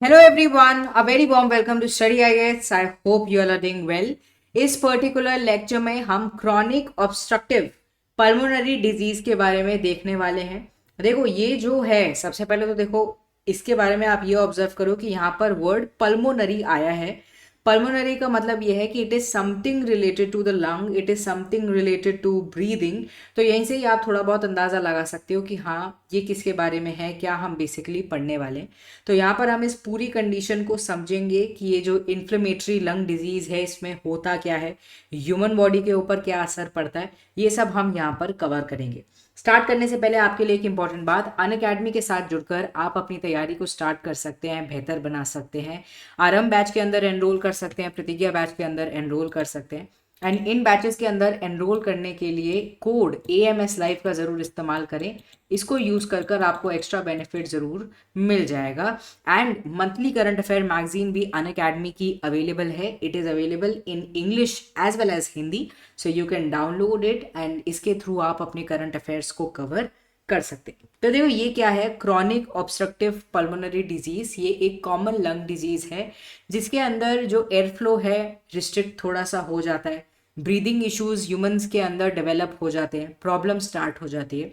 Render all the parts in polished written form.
Hello everyone, a very warm welcome to Study IAS. I hope you all are doing well. इस particular lecture में हम chronic obstructive pulmonary disease के बारे में देखने वाले हैं। देखो ये जो है, सबसे पहले तो देखो इसके बारे में आप ये ऑब्जर्व करो कि यहाँ पर वर्ड पल्मोनरी आया है। पल्मोनरी का मतलब ये है कि it is something related to the lung, it is something related to breathing. तो यहीं से ही आप थोड़ा बहुत अंदाजा लगा सकते हो कि हाँ ये किसके बारे में है, क्या हम बेसिकली पढ़ने वाले हैं। तो यहाँ पर हम इस पूरी कंडीशन को समझेंगे कि ये जो इन्फ्लेमेटरी लंग डिजीज है इसमें होता क्या है, ह्यूमन बॉडी के ऊपर क्या असर पड़ता है, ये सब हम यहाँ पर कवर करेंगे। स्टार्ट करने से पहले आपके लिए एक इंपॉर्टेंट बात, अनअकैडमी के साथ जुड़कर आप अपनी तैयारी को स्टार्ट कर सकते हैं, बेहतर बना सकते हैं। आरंभ बैच के अंदर एनरोल कर सकते हैं, प्रतिज्ञा बैच के अंदर एनरोल कर सकते हैं। एंड इन बैचेस के अंदर एनरोल करने के लिए कोड AMS लाइव का ज़रूर इस्तेमाल करें। इसको यूज़ कर कर आपको एक्स्ट्रा बेनिफिट ज़रूर मिल जाएगा। And monthly current affair magazine भी अनअकैडमी की अवेलेबल है। It is available in English as well as Hindi, so you can download it and इसके थ्रू आप अपने करंट अफेयर्स को कवर कर सकते हैं। तो देखो ये क्या है, क्रॉनिक ऑब्स्ट्रक्टिव पल्मोनरी डिजीज। ये एक कॉमन लंग डिजीज है जिसके अंदर जो एयर फ्लो है रिस्ट्रिक्ट थोड़ा सा हो जाता है, ब्रीदिंग इश्यूज ह्यूमंस के अंदर डेवलप हो जाते हैं, प्रॉब्लम स्टार्ट हो जाती है।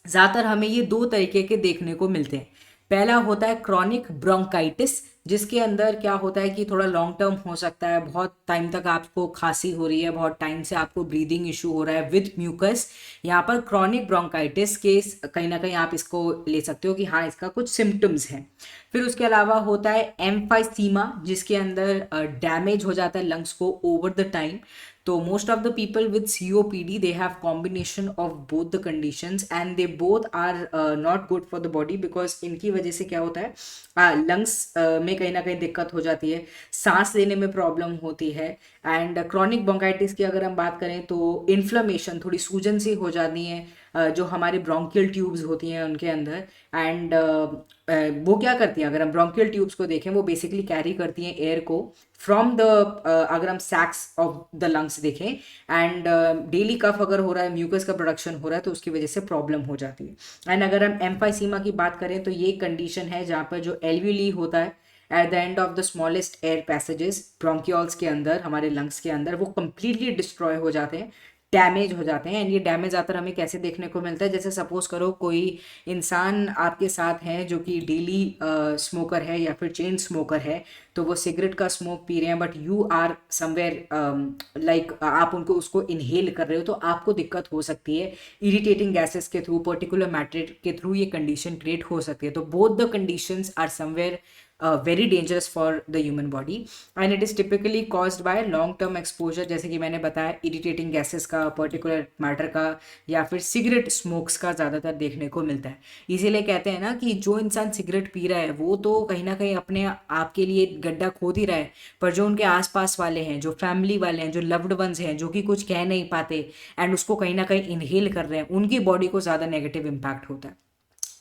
ज़्यादातर हमें ये दो तरीके के देखने को मिलते हैं। पहला होता है क्रॉनिक ब्रोंकाइटिस, जिसके अंदर क्या होता है कि थोड़ा लॉन्ग टर्म हो सकता है, बहुत टाइम तक आपको खांसी हो रही है, बहुत टाइम से आपको ब्रीदिंग इशू हो रहा है विद म्यूकस। यहाँ पर क्रॉनिक ब्रोंकाइटिस के कहीं ना कहीं आप इसको ले सकते हो कि हाँ इसका कुछ सिम्टम्स हैं। फिर उसके अलावा होता है एम्फाइसीमा, जिसके अंदर डैमेज हो जाता है लंग्स को ओवर द टाइम। तो most of the people with COPD they have combination of both the conditions and they both are not good for the body because इनकी वजह से क्या होता है, लंग्स में कहीं ना कहीं दिक्कत हो जाती है, सांस लेने में प्रॉब्लम होती है। एंड क्रॉनिक ब्रोंकाइटिस की अगर हम बात करें तो इन्फ्लेमेशन, थोड़ी सूजन सी हो जाती है जो हमारी ब्रोंकियल ट्यूब्स होती हैं उनके अंदर। एंड वो क्या करती हैं, अगर हम ब्रोंकियल ट्यूब्स को देखें वो बेसिकली कैरी करती हैं एयर को फ्रॉम द, अगर हम सैक्स ऑफ द लंग्स देखें एंड डेली कफ अगर हो रहा है, म्यूकस का प्रोडक्शन हो रहा है तो उसकी वजह से प्रॉब्लम हो जाती है। एंड अगर हम एम्फाइसीमा की बात करें तो ये कंडीशन है जहाँ पर जो एल्वियोली होता है at the end of the smallest air passages bronchioles के अंदर, हमारे लंग्स के अंदर, वो कंप्लीटली डिस्ट्रॉय हो जाते हैं, डैमेज हो जाते हैं। एंड ये डैमेज ज़्यादातर हमें कैसे देखने को मिलता है, जैसे सपोज करो कोई इंसान आपके साथ है जो कि डेली स्मोकर है या फिर चेन स्मोकर है, तो वो सिगरेट का स्मोक पी रहे हैं but you are somewhere like आप उनको उसको इनहेल कर रहे हो, तो आपको दिक्कत हो सकती है। इरिटेटिंग गैसेस के थ्रू, पर्टिकुलर मैटर के थ्रू ये कंडीशन क्रिएट हो सकती है। तो both the conditions are somewhere very dangerous for the human body and it is typically caused by long term exposure, जैसे कि मैंने बताया इरिटेटिंग गैसेस का, पर्टिकुलर मैटर का, या फिर सिगरेट स्मोक्स का ज़्यादातर देखने को मिलता है। इसीलिए कहते हैं ना कि जो इंसान सिगरेट पी रहा है वो तो कहीं ना कहीं अपने आप के लिए गड्ढा खोद ही रहा है, पर जो उनके आसपास वाले हैं, जो फैमिली वाले हैं, जो लव्ड वंस हैं, जो कि कुछ कह नहीं पाते एंड उसको कहीं ना कहीं इनहेल कर रहे हैं, उनकी बॉडी को ज़्यादा नेगेटिव इम्पैक्ट होता है।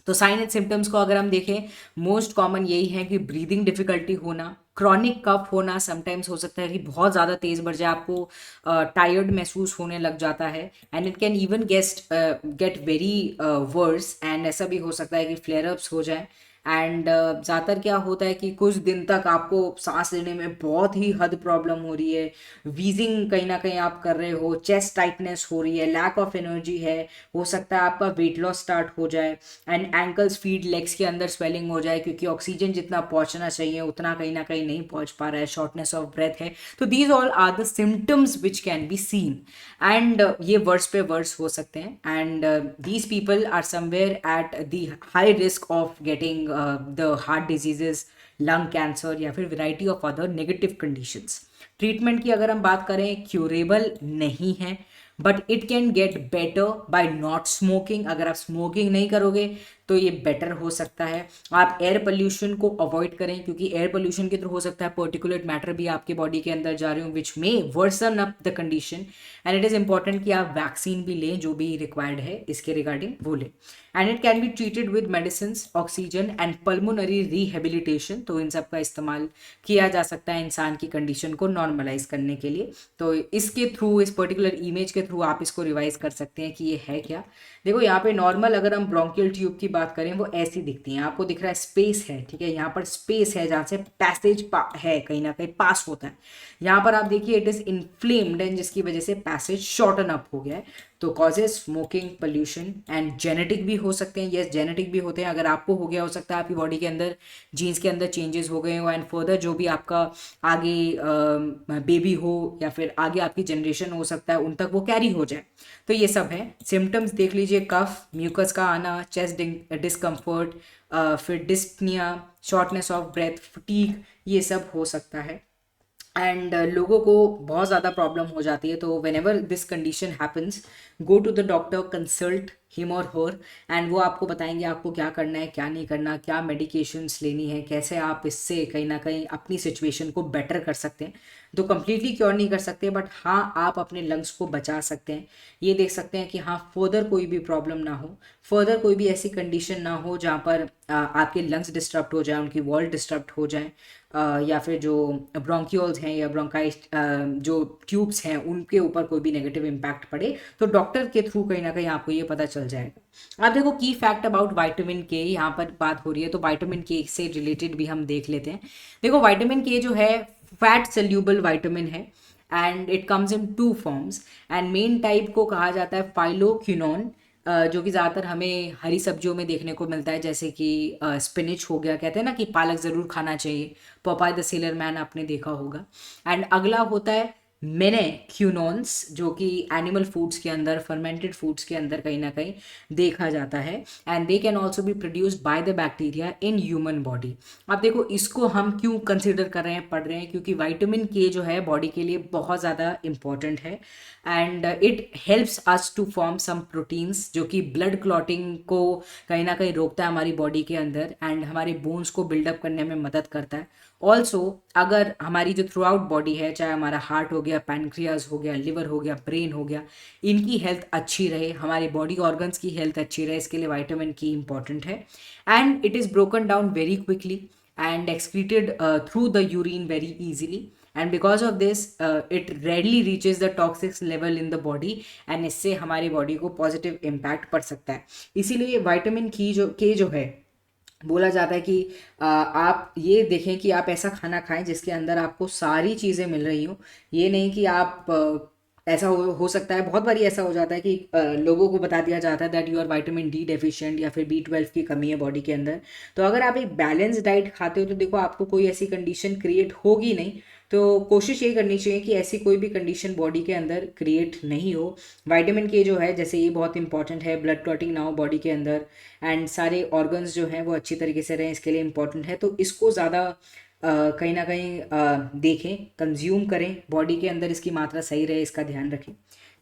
तो साइन एंड सिम्टम्स को अगर हम देखें, मोस्ट कॉमन यही है कि ब्रीदिंग डिफिकल्टी होना, क्रॉनिक कफ होना, समटाइम्स हो सकता है कि बहुत ज़्यादा तेज़ बढ़ जाए, आपको टायर्ड महसूस होने लग जाता है and it can even get very worse, and ऐसा भी हो सकता है कि फ्लेयर अप्स हो जाए। एंड ज़्यादातर क्या होता है कि कुछ दिन तक आपको सांस लेने में बहुत ही हद प्रॉब्लम हो रही है, वीजिंग कहीं ना कहीं आप कर रहे हो, चेस्ट टाइटनेस हो रही है, लैक ऑफ एनर्जी है, हो सकता है आपका वेट लॉस स्टार्ट हो जाए एंड एंकल्स, फीट, लेग्स के अंदर स्वेलिंग हो जाए क्योंकि ऑक्सीजन जितना पहुंचना चाहिए उतना कहीं ना कहीं नहीं पहुंच पा रहा है, शॉर्टनेस ऑफ ब्रेथ है। तो these all are the symptoms which can be seen and ये वर्स पे वर्स हो सकते हैं and these people are somewhere at the high risk of getting the heart diseases, lung cancer या फिर variety of other negative conditions. Treatment की अगर हम बात करें, क्यूरेबल नहीं है but it can get better by not smoking. अगर आप स्मोकिंग नहीं करोगे तो ये बेटर हो सकता है। आप एयर पोल्यूशन को अवॉइड करें क्योंकि एयर पोल्यूशन के थ्रू हो सकता है पर्टिकुलेट मैटर भी आपके बॉडी के अंदर जा रहे हो which may worsen up the condition. And it is important कि आप वैक्सीन भी लें, जो भी रिक्वायर्ड है इसके रिगार्डिंग वो लें। And it can be treated with medicine, oxygen and pulmonary rehabilitation. तो इन सब का इस्तेमाल किया जा सकता है इंसान की कंडीशन को नॉर्मलाइज करने के लिए। तो इसके थ्रू, इस पर्टिकुलर इमेज के थ्रू आप इसको रिवाइज कर सकते हैं कि ये है क्या। देखो यहाँ पे नॉर्मल अगर हम ब्रोंकियल ट्यूब की बात करें वो ऐसी दिखती है, आपको दिख रहा है स्पेस है, ठीक है, यहाँ पर स्पेस है जहाँ से पैसेज है, कहीं ना कहीं पास होता है। यहाँ पर आप देखिए इट इज इन्फ्लेम्ड एंड जिसकी वजह से पैसेज शॉर्टन अप हो गया है। तो causes smoking, pollution and genetic भी हो सकते हैं। येस, जेनेटिक भी होते हैं। अगर आपको हो गया, हो सकता है आपकी बॉडी के अंदर जीन्स के अंदर चेंजेस हो गए हो एंड फर्दर जो भी आपका आगे बेबी हो या फिर आगे आपकी जनरेशन हो सकता है उन तक वो कैरी हो जाए। तो ये सब है सिम्टम्स, देख लीजिए, कफ, म्यूकस का आना, चेस्ट डिस्कम्फर्ट, फिर dyspnoea, shortness of breath, fatigue, ये सब हो सकता है। एंड लोगों को बहुत ज़्यादा प्रॉब्लम हो जाती है। तो whenever this condition happens, go to the doctor, consult him और हर, एंड वो आपको बताएंगे आपको क्या करना है, क्या नहीं करना, क्या मेडिकेशंस लेनी है, कैसे आप इससे कहीं ना कहीं अपनी सिचुएशन को बेटर कर सकते हैं। तो कम्प्लीटली क्योर नहीं कर सकते, बट हाँ आप अपने लंग्स को बचा सकते हैं। ये देख सकते हैं कि हाँ फर्दर कोई भी प्रॉब्लम ना हो, फर्दर कोई भी ऐसी कंडीशन ना हो जहाँ पर आपके लंग्स डिस्टर्ब हो जाए, उनकी वॉल डिस्टर्ब हो जाए, या फिर जो ब्रोंक्यूल्स हैं या ब्रोंकाइट जो ट्यूब्स हैं उनके ऊपर कोई भी नेगेटिव इम्पैक्ट पड़े, तो डॉक्टर के थ्रू कहीं ना कहीं आपको ये पता चल जाएगा। अब देखो की फैक्ट अबाउट विटामिन के, यहाँ पर बात हो रही है तो विटामिन के से रिलेटेड भी हम देख लेते हैं। देखो विटामिन के जो है फैट सोल्यूबल विटामिन है and it comes in 2 forms. And main type को कहा जाता है फाइलोक्विनोन, जो कि ज़्यादातर हमें हरी सब्जियों में देखने को मिलता है, जैसे कि स्पिनिच हो गया, कहते हैं ना कि पालक ज़रूर खाना चाहिए, पोपाय द सेलर मैन आपने देखा होगा। एंड अगला होता है मेनेक्यूनॉन्स, जो कि एनिमल फूड्स के अंदर, फर्मेंटेड फूड्स के अंदर कहीं ना कहीं देखा जाता है। And they can also be produced by the bacteria in human body. अब देखो इसको हम क्यों कंसिडर कर रहे हैं, पढ़ रहे हैं, क्योंकि विटामिन के जो है बॉडी के लिए बहुत ज़्यादा इंपॉर्टेंट है and it helps us to form some proteins, जो कि ब्लड क्लॉटिंग को कहीं ना कहीं रोकता है हमारी बॉडी के अंदर एंड हमारे बोन्स को बिल्डअप करने में मदद करता है। ऑल्सो अगर हमारी जो थ्रू आउट बॉडी है, चाहे हमारा हार्ट हो गया, पैनक्रियाज हो गया, लिवर हो गया, ब्रेन हो गया, इनकी हेल्थ अच्छी रहे, हमारी बॉडी ऑर्गन्स की हेल्थ अच्छी रहे, इसके लिए विटामिन की इंपॉर्टेंट है। And it is broken down very quickly and excreted through the urine very easily, and because of this it readily reaches the toxic level in the body and इससे हमारी body को positive impact पड़ सकता है। इसीलिए vitamin के जो है बोला जाता है कि आप ये देखें कि आप ऐसा खाना खाएं जिसके अंदर आपको सारी चीज़ें मिल रही हो। ये नहीं कि आप ऐसा हो सकता है, बहुत बारी ऐसा हो जाता है कि लोगों को बता दिया जाता है that you are vitamin D deficient या फिर B12 की कमी है बॉडी के अंदर। तो अगर आप एक बैलेंस डाइट खाते हो तो देखो आपको कोई ऐसी कंडीशन क्रिएट होगी नहीं। तो कोशिश ये करनी चाहिए कि ऐसी कोई भी कंडीशन बॉडी के अंदर क्रिएट नहीं हो। विटामिन के जो है जैसे ये बहुत इंपॉर्टेंट है, ब्लड क्लॉटिंग ना हो बॉडी के अंदर एंड सारे ऑर्गन्स जो हैं वो अच्छी तरीके से रहें, इसके लिए इंपॉर्टेंट है। तो इसको ज़्यादा कहीं ना कहीं देखें, कंज्यूम करें, बॉडी के अंदर इसकी मात्रा सही रहे, इसका ध्यान रखें।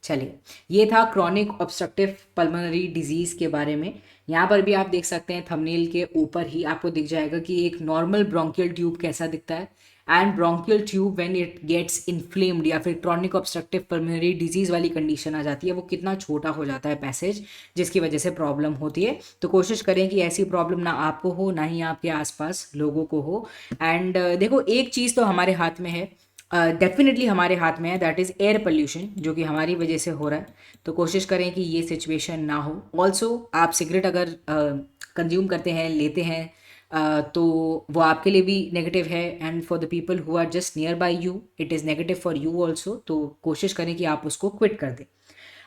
चलिए, ये था क्रॉनिक ऑब्स्ट्रक्टिव पल्मोनरी डिजीज़ के बारे में। यहाँ पर भी आप देख सकते हैं थंबनेल के ऊपर ही आपको दिख जाएगा कि एक नॉर्मल ब्रोंकियल ट्यूब कैसा दिखता है and bronchial tube when it gets inflamed या फिर क्रॉनिक ऑब्स्ट्रक्टिव पल्मोनरी डिजीज़ वाली कंडीशन आ जाती है, वो कितना छोटा हो जाता है पैसेज, जिसकी वजह से प्रॉब्लम होती है। तो कोशिश करें कि ऐसी प्रॉब्लम ना आपको हो, ना ही आपके आसपास लोगों को हो। एंड देखो एक चीज़ तो हमारे हाथ में है, डेफिनेटली हमारे हाथ में है, दैट इज़ एयर पोल्यूशन, जो कि हमारी वजह से हो रहा है। तो कोशिश करें कि ये सिचुएशन ना हो। ऑल्सो आप सिगरेट अगर कंज्यूम करते हैं, लेते हैं, तो वो आपके लिए भी नेगेटिव है and for the people who are just nearby you it is negative for you also. तो कोशिश करें कि आप उसको क्विट कर दें।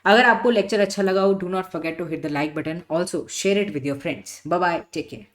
अगर आपको लेक्चर अच्छा लगा हो, do not forget to hit the like button, also share it with your friends. Bye bye, take care.